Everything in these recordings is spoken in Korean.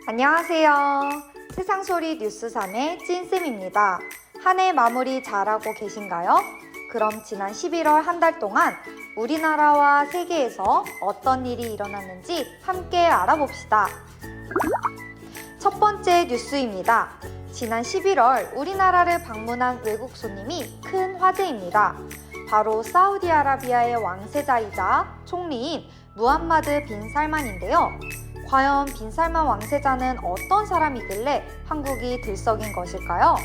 안녕하세요. 세상소리 뉴스3의 찐쌤입니다. 한 해 마무리 잘하고 계신가요? 그럼 지난 11월 한 달 동안 우리나라와 세계에서 어떤 일이 일어났는지 함께 알아봅시다. 첫 번째 뉴스입니다. 지난 11월 우리나라를 방문한 외국 손님이 큰 화제입니다. 바로 사우디아라비아의 왕세자이자 총리인 무함마드 빈 살만인데요. 과연 빈 살만 왕세자는 어떤 사람이길래 한국이 들썩인 것일까요?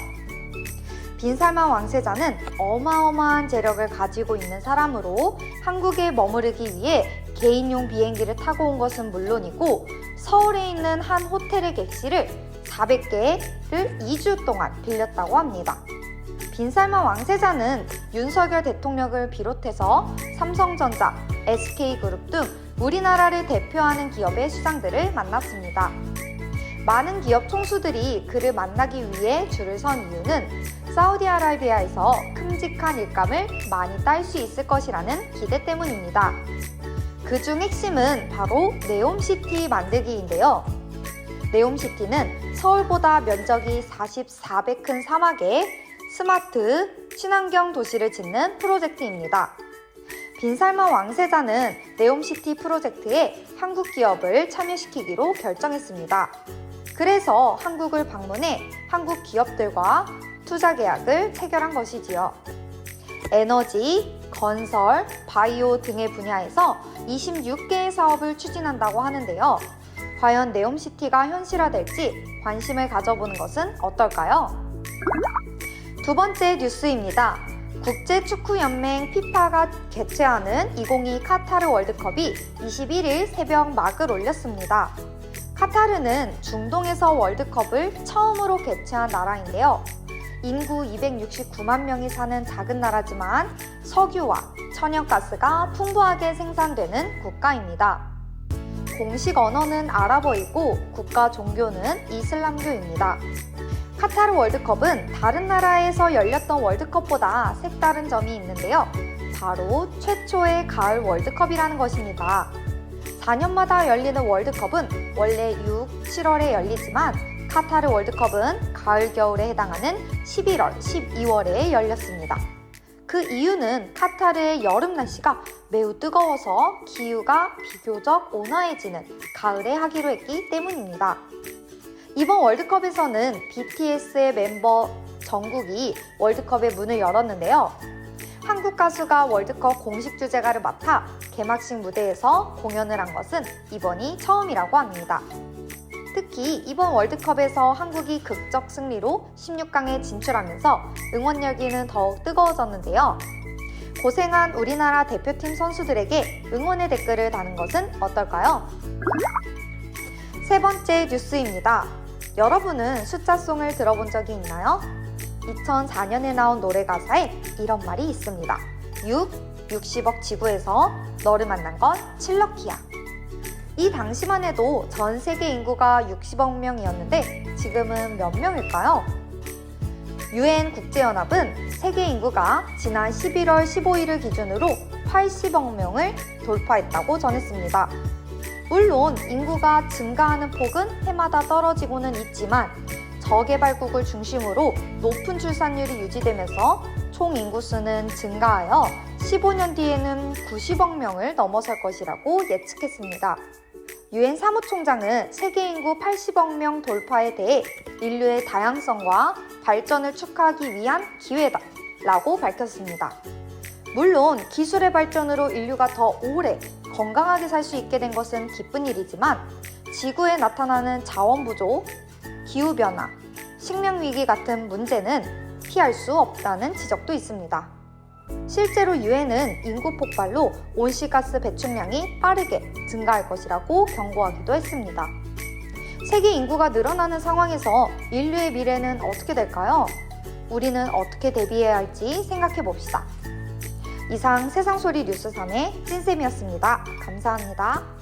빈 살만 왕세자는 어마어마한 재력을 가지고 있는 사람으로 한국에 머무르기 위해 개인용 비행기를 타고 온 것은 물론이고 서울에 있는 한 호텔의 객실을 400개를 2주 동안 빌렸다고 합니다. 빈 살만 왕세자는 윤석열 대통령을 비롯해서 삼성전자, SK그룹 등 우리나라를 대표하는 기업의 수장들을 만났습니다. 많은 기업 총수들이 그를 만나기 위해 줄을 선 이유는 사우디아라비아에서 큼직한 일감을 많이 딸 수 있을 것이라는 기대 때문입니다. 그중 핵심은 바로 네옴시티 만들기인데요. 네옴시티는 서울보다 면적이 44배 큰 사막에 스마트, 친환경 도시를 짓는 프로젝트입니다. 빈 살만 왕세자는 네옴시티 프로젝트에 한국 기업을 참여시키기로 결정했습니다. 그래서 한국을 방문해 한국 기업들과 투자 계약을 체결한 것이지요. 에너지, 건설, 바이오 등의 분야에서 26개의 사업을 추진한다고 하는데요. 과연 네옴시티가 현실화될지 관심을 가져보는 것은 어떨까요? 두 번째 뉴스입니다. 국제축구연맹 피파가 개최하는 2022 카타르 월드컵이 21일 새벽 막을 올렸습니다. 카타르는 중동에서 월드컵을 처음으로 개최한 나라인데요. 인구 269만 명이 사는 작은 나라지만 석유와 천연가스가 풍부하게 생산되는 국가입니다. 공식 언어는 아랍어이고 국가 종교는 이슬람교입니다. 카타르 월드컵은 다른 나라에서 열렸던 월드컵보다 색다른 점이 있는데요. 바로 최초의 가을 월드컵이라는 것입니다. 4년마다 열리는 월드컵은 원래 6, 7월에 열리지만 카타르 월드컵은 가을, 겨울에 해당하는 11월, 12월에 열렸습니다. 그 이유는 카타르의 여름 날씨가 매우 뜨거워서 기후가 비교적 온화해지는 가을에 하기로 했기 때문입니다. 이번 월드컵에서는 BTS의 멤버 정국이 월드컵의 문을 열었는데요. 한국 가수가 월드컵 공식 주제가를 맡아 개막식 무대에서 공연을 한 것은 이번이 처음이라고 합니다. 특히 이번 월드컵에서 한국이 극적 승리로 16강에 진출하면서 응원 열기는 더욱 뜨거워졌는데요. 고생한 우리나라 대표팀 선수들에게 응원의 댓글을 다는 것은 어떨까요? 세 번째 뉴스입니다. 여러분은 숫자송을 들어본 적이 있나요? 2004년에 나온 노래 가사에 이런 말이 있습니다. 60억 지구에서 너를 만난 건 7럭키야. 이 당시만 해도 전 세계 인구가 60억 명이었는데 지금은 몇 명일까요? UN 국제연합은 세계 인구가 지난 11월 15일을 기준으로 80억 명을 돌파했다고 전했습니다. 물론 인구가 증가하는 폭은 해마다 떨어지고는 있지만 저개발국을 중심으로 높은 출산율이 유지되면서 총 인구수는 증가하여 15년 뒤에는 90억 명을 넘어설 것이라고 예측했습니다. UN 사무총장은 세계 인구 80억 명 돌파에 대해 인류의 다양성과 발전을 축하하기 위한 기회다 라고 밝혔습니다. 물론 기술의 발전으로 인류가 더 오래 건강하게 살 수 있게 된 것은 기쁜 일이지만 지구에 나타나는 자원 부족, 기후변화, 식량위기 같은 문제는 피할 수 없다는 지적도 있습니다. 실제로 유엔은 인구 폭발로 온실가스 배출량이 빠르게 증가할 것이라고 경고하기도 했습니다. 세계 인구가 늘어나는 상황에서 인류의 미래는 어떻게 될까요? 우리는 어떻게 대비해야 할지 생각해 봅시다. 이상 세상소리 뉴스3의 찐쌤이었습니다. 감사합니다.